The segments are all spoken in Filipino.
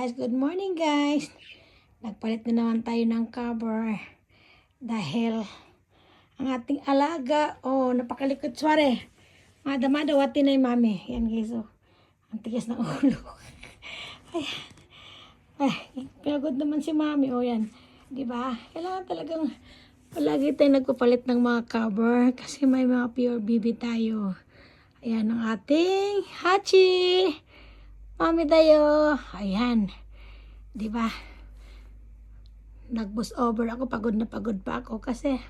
Guys, good morning guys. Nagpalit na naman tayo ng cover dahil ang ating alaga, napakalikot sware. Mada wati na yung mami. Yan guys, ang tigas ng ulo. ay, pagod naman si mami. Yan. Diba? Kailangan talagang palagi tayo nagpapalit ng mga cover kasi may mga pure baby tayo. Ayan ang ating Hachi. Mami tayo. Ayan. Diba? Nag-boost over ako. Pagod na pagod pa ako kasi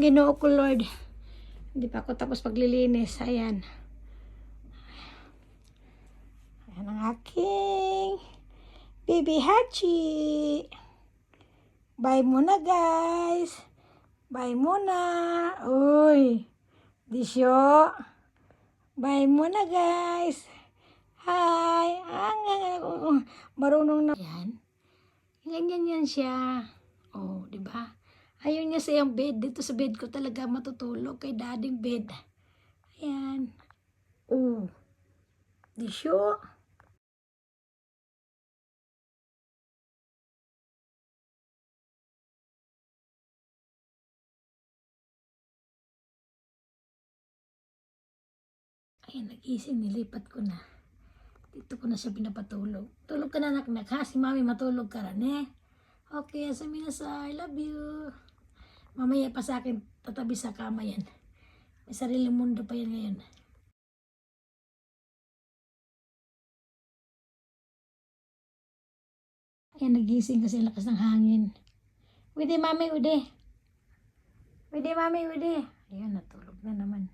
Ginoo ko Lord. Hindi pa ako tapos paglilinis. Ayan. Ayan ang aking baby Hachi. Bye muna guys. Bye muna. Uy. Disyo. Bye muna guys. Hi! Marunong na. Yan. Ganyan yan siya. Di ba? Ayaw niya sa iyang bed. Dito sa bed ko talaga matutulog kay dading bed. Ayan. Di siya. Ayan, nagising. Nilipat ko na. Dito ko na siya pinapatulog. Tulog ka na, naknak, ha? Si mami matulog ka rin, eh. Okay, Samina-san, I love you. Mamaya pa sa akin, tatabi sa kama yan. May sariling mundo pa yan ngayon. Ayan, nagising kasi lakas ng hangin. Ude, mami, ude. Ude, mami, ude. Ayan, natulog na naman.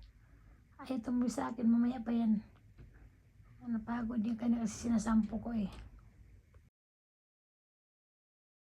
Ayaw tumuloy sa akin, mamaya pa yan. Napagod yung kanina kasi sinasampo ko eh.